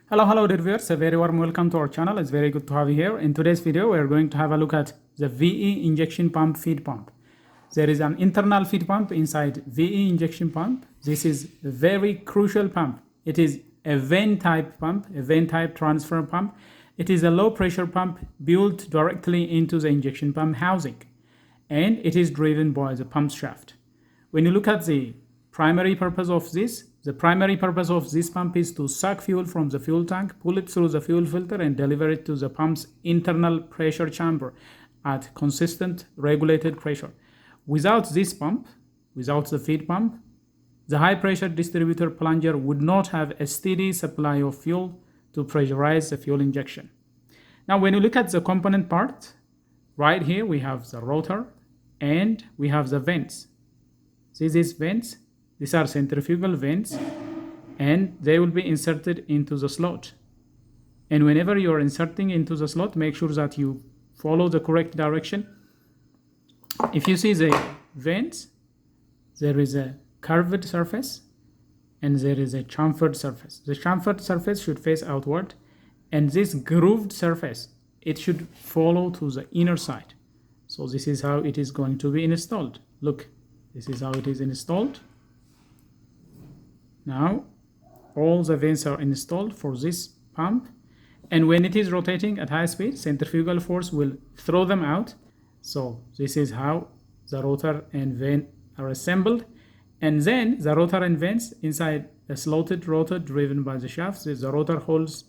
Hello dear viewers, a very warm welcome to our channel. It's very good to have you here. In today's video, we're going to have a look at the VE injection pump feed pump. There is an internal feed pump inside VE injection pump. This is a very crucial pump. It is a vein type pump, a vein type transfer pump. It is a low pressure pump built directly into the injection pump housing, and it is driven by the pump shaft. When you look at the primary purpose of this, the primary purpose of this pump is to suck fuel from the fuel tank, pull it through the fuel filter, and deliver it to the pump's internal pressure chamber at consistent regulated pressure. Without this pump, without the feed pump, the high pressure distributor plunger would not have a steady supply of fuel to pressurize the fuel injection. Now, when you look at the component part, right here we have the rotor and we have the vents. See these vents? These are centrifugal vents, and they will be inserted into the slot. And whenever you are inserting into the slot, make sure that you follow the correct direction. If you see the vents, there is a curved surface and there is a chamfered surface. The chamfered surface should face outward, and this grooved surface, it should follow to the inner side. So this is how it is going to be installed. Look, this is how it is installed. Now, all the vents are installed for this pump, and when it is rotating at high speed, centrifugal force will throw them out. So this is how the rotor and vent are assembled, and then the rotor and vents inside a slotted rotor driven by the shafts. The rotor holds,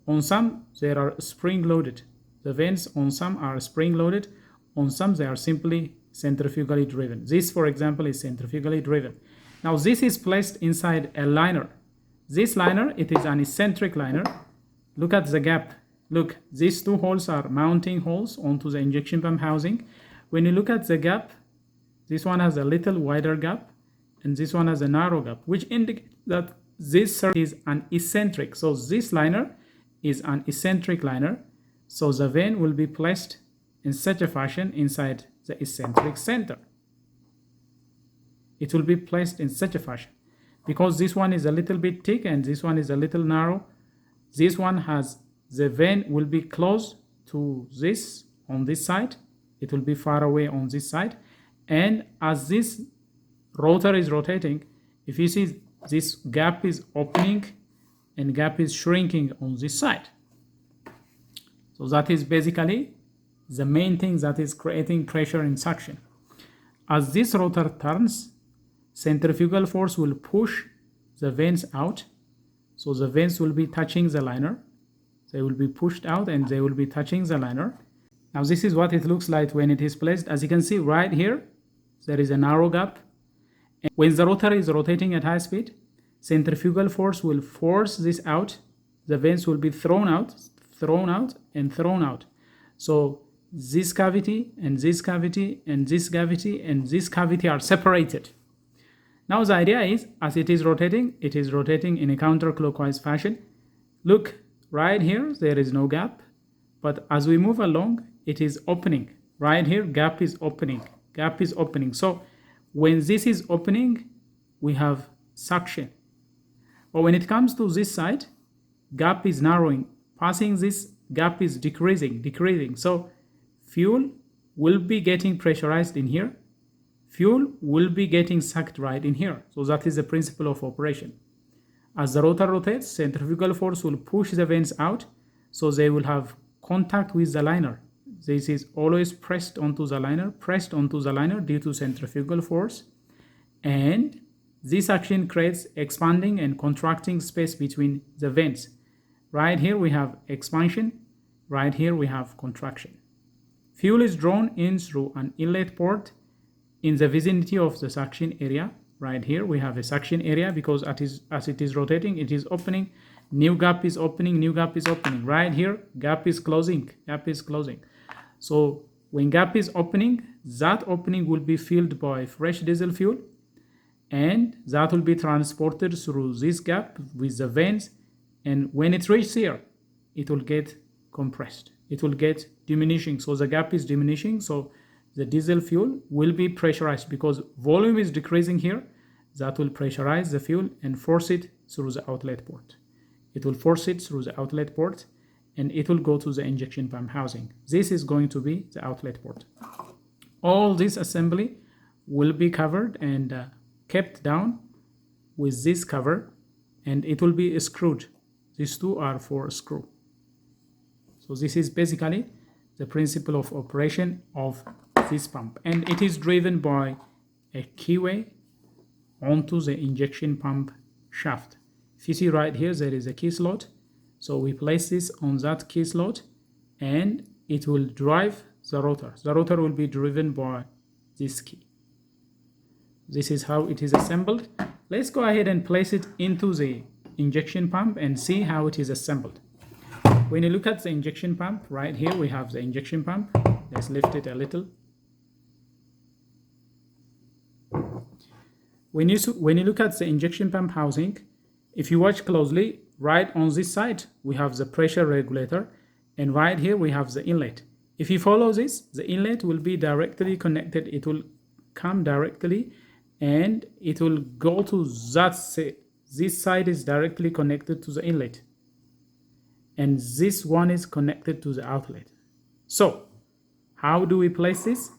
on some they are spring loaded. The vents on some are spring loaded, on some they are simply centrifugally driven. This, for example, is centrifugally driven. Now this is placed inside a liner. This liner, it is an eccentric liner. Look at the gap. Look, these two holes are mounting holes onto the injection pump housing. When you look at the gap, this one has a little wider gap and this one has a narrow gap, which indicates that this is an eccentric. So this liner is an eccentric liner. So the vein will be placed in such a fashion inside the eccentric center. It will be placed in such a fashion because this one is a little bit thick and this one is a little narrow. This one has, the vein will be close to this on this side. It will be far away on this side. And as this rotor is rotating, if you see, this gap is opening and gap is shrinking on this side. So that is basically the main thing that is creating pressure in suction. As this rotor turns, centrifugal force will push the vents out. So the vents will be touching the liner. They will be pushed out and they will be touching the liner. Now this is what it looks like when it is placed. As you can see right here, there is a narrow gap. And when the rotor is rotating at high speed, centrifugal force will force this out. The vents will be thrown out, and thrown out. So this cavity and this cavity and this cavity and this cavity are separated. Now the idea is, as it is rotating in a counterclockwise fashion. Look, right here, there is no gap. But as we move along, it is opening. Right here, gap is opening. Gap is opening. So when this is opening, we have suction. But when it comes to this side, gap is narrowing. Passing this, gap is decreasing. So fuel will be getting pressurized in here. Fuel will be getting sucked right in here. So that is the principle of operation. As the rotor rotates, centrifugal force will push the vents out, so they will have contact with the liner. This is always pressed onto the liner due to centrifugal force. And this action creates expanding and contracting space between the vents. Right here we have expansion, right here we have contraction. Fuel is drawn in through an inlet port in the vicinity of the suction area. Right here we have a suction area because as it is rotating, it is opening. New gap is opening, new gap is opening. Right here, gap is closing. So when gap is opening, that opening will be filled by fresh diesel fuel, and that will be transported through this gap with the vents. And when it reaches here, it will get compressed. It will get diminishing. So the gap is diminishing. So the diesel fuel will be pressurized because volume is decreasing here. That will pressurize the fuel and force it through the outlet port. it will force it through the outlet port, and it will go to the injection pump housing. This is going to be the outlet port. All this assembly will be covered and kept down with this cover, and it will be screwed. These two are for a screw. So this is basically the principle of operation of this pump, and it is driven by a keyway onto the injection pump shaft. If you see right here, there is a key slot. So we place this on that key slot, and it will drive the rotor. The rotor will be driven by this key. This is how it is assembled. Let's go ahead and place it into the injection pump and see how it is assembled. When you look at the injection pump, right here we have the injection pump. Let's lift it a little. When you look at the injection pump housing, if you watch closely, right on this side we have the pressure regulator, and right here we have the inlet. If you follow this, the inlet will be directly connected. It will come directly and it will go to that side. This side is directly connected to the inlet, and this one is connected to the outlet. So how do we place this?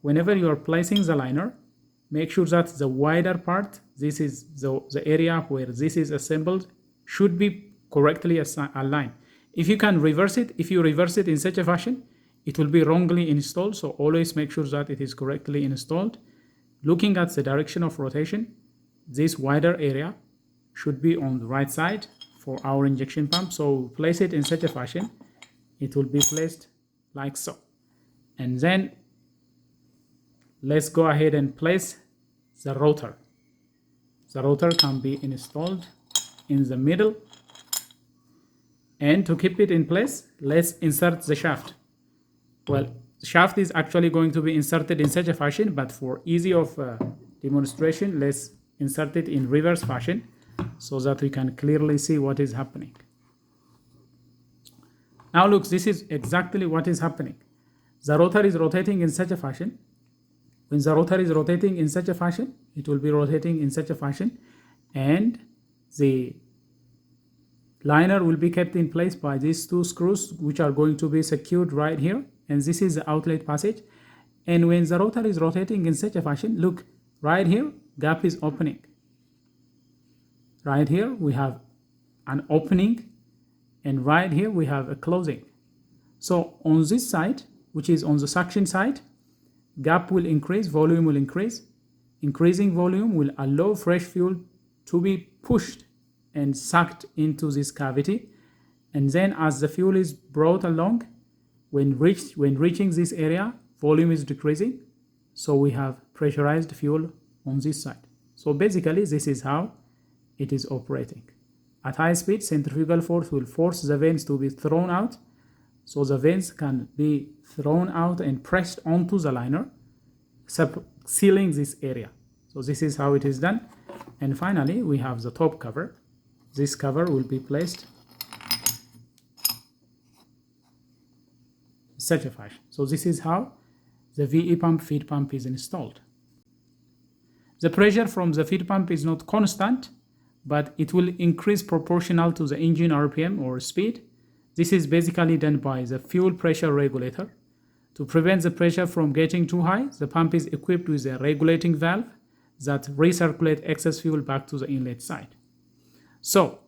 Whenever you are placing the liner, make sure that the wider part, this is the area where this is assembled, should be correctly aligned. If you can reverse it, if you reverse it in such a fashion, it will be wrongly installed. So always make sure that it is correctly installed. Looking at the direction of rotation, this wider area should be on the right side for our injection pump. So place it in such a fashion, it will be placed like so. And then let's go ahead and place the rotor. The rotor can be installed in the middle, and to keep it in place, let's insert the shaft. Well, the shaft is actually going to be inserted in such a fashion, but for ease of demonstration, let's insert it in reverse fashion so that we can clearly see what is happening. Now look, this is exactly what is happening. The rotor is rotating in such a fashion. When the rotor is rotating in such a fashion, it will be rotating in such a fashion, and the liner will be kept in place by these two screws, which are going to be secured right here, and this is the outlet passage. And when the rotor is rotating in such a fashion, look, right here, gap is opening. Right here, we have an opening, and right here, we have a closing. So on this side, which is on the suction side, gap will increase, volume will increase. Increasing volume will allow fresh fuel to be pushed and sucked into this cavity. And then as the fuel is brought along, when reaching this area, volume is decreasing. So we have pressurized fuel on this side. So basically, this is how it is operating. At high speed, centrifugal force will force the vanes to be thrown out. So the vanes can be thrown out and pressed onto the liner, sealing this area. So this is how it is done. And finally, we have the top cover. This cover will be placed in such a fashion. So this is how the VE pump feed pump is installed. The pressure from the feed pump is not constant, but it will increase proportional to the engine RPM or speed. This is basically done by the fuel pressure regulator. To prevent the pressure from getting too high, the pump is equipped with a regulating valve that recirculates excess fuel back to the inlet side. So,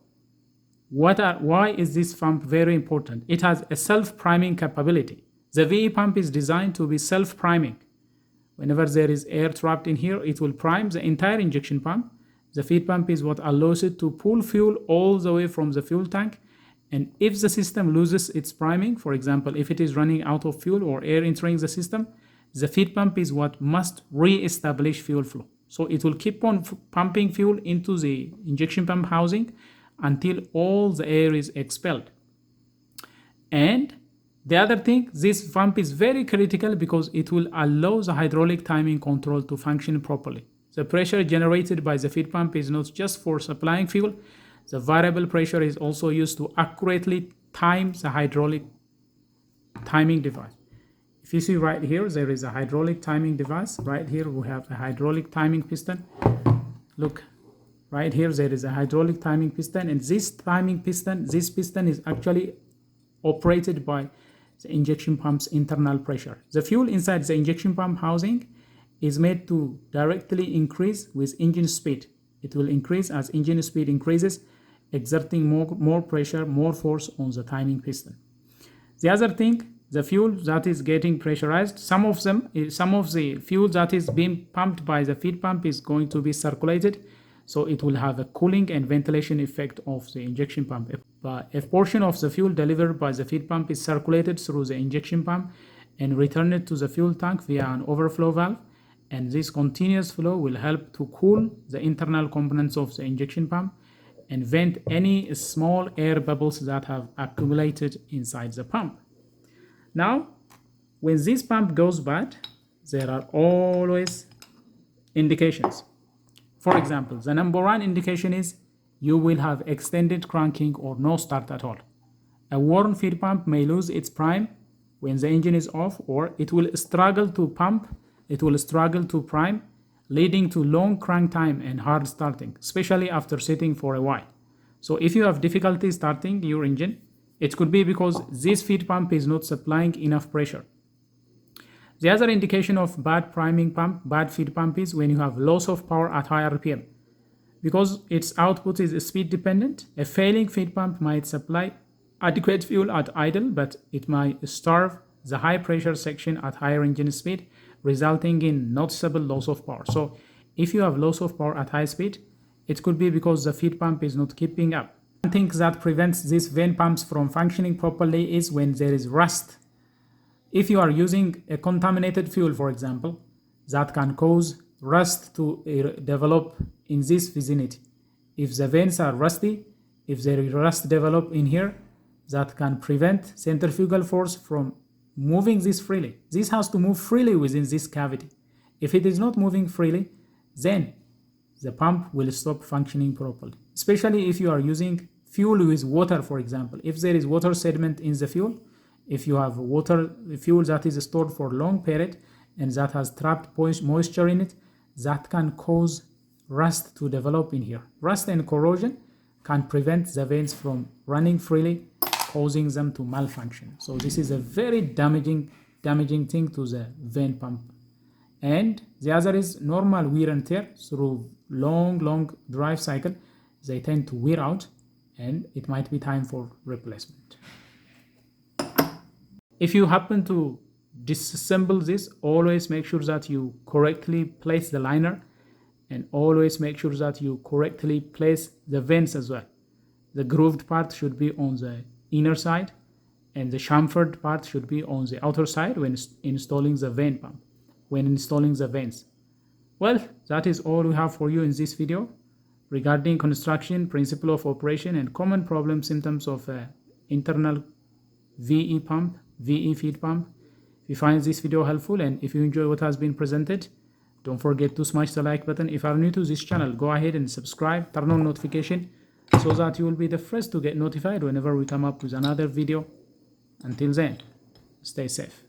why is this pump very important? It has a self-priming capability. The VE pump is designed to be self-priming. Whenever there is air trapped in here, it will prime the entire injection pump. The feed pump is what allows it to pull fuel all the way from the fuel tank. And if the system loses its priming, for example, if it is running out of fuel or air entering the system, the feed pump is what must re-establish fuel flow. So it will keep on pumping fuel into the injection pump housing until all the air is expelled. And the other thing, this pump is very critical because it will allow the hydraulic timing control to function properly. The pressure generated by the feed pump is not just for supplying fuel. The variable pressure is also used to accurately time the hydraulic timing device. If you see right here, there is a hydraulic timing device. Right here, we have a hydraulic timing piston. Look, Right here there is a hydraulic timing piston, and this piston is actually operated by the injection pump's internal pressure. The fuel inside the injection pump housing is made to directly increase with engine speed. It will increase as engine speed increases, exerting more pressure, more force on the timing piston. The other thing, the fuel that is getting pressurized, some of the fuel that is being pumped by the feed pump is going to be circulated, so it will have a cooling and ventilation effect of the injection pump. A portion of the fuel delivered by the feed pump is circulated through the injection pump and returned to the fuel tank via an overflow valve, and this continuous flow will help to cool the internal components of the injection pump and vent any small air bubbles that have accumulated inside the pump. Now, when this pump goes bad, there are always indications. For example, the number one indication is you will have extended cranking or no start at all. A worn feed pump may lose its prime when the engine is off, or it will struggle to prime, leading to long crank time and hard starting, especially after sitting for a while. So if you have difficulty starting your engine, it could be because this feed pump is not supplying enough pressure. The other indication of bad feed pump is when you have loss of power at higher RPM. Because its output is speed dependent, a failing feed pump might supply adequate fuel at idle, but it might starve the high pressure section at higher engine speed, resulting in noticeable loss of power. So if you have loss of power at high speed, it could be because the feed pump is not keeping up. One thing that prevents these vane pumps from functioning properly is when there is rust. If you are using a contaminated fuel, for example, that can cause rust to develop in this vicinity. If the vanes are rusty, if there is rust develop in here, that can prevent centrifugal force from moving this freely. This has to move freely within this cavity. If it is not moving freely, then the pump will stop functioning properly. Especially if you are using fuel with water, for example. If there is water sediment in the fuel, if you have fuel that is stored for long period and that has trapped moisture in it, that can cause rust to develop in here. Rust and corrosion can prevent the vanes from running freely, causing them to malfunction. So this is a very damaging thing to the vane pump. And the other is normal wear and tear through long drive cycle. They tend to wear out and it might be time for replacement. If you happen to disassemble this, always make sure that you correctly place the liner, and always make sure that you correctly place the vanes as well. The grooved part should be on the inner side and the chamfered part should be on the outer side when installing the vane pump, when installing the vanes. Well, that is all we have for you in this video regarding construction, principle of operation, and common problem symptoms of internal VE pump, VE feed pump. If you find this video helpful and if you enjoy what has been presented, don't forget to smash the like button. If you are new to this channel, go ahead and subscribe, turn on notification so that you will be the first to get notified whenever we come up with another video. Until then, stay safe.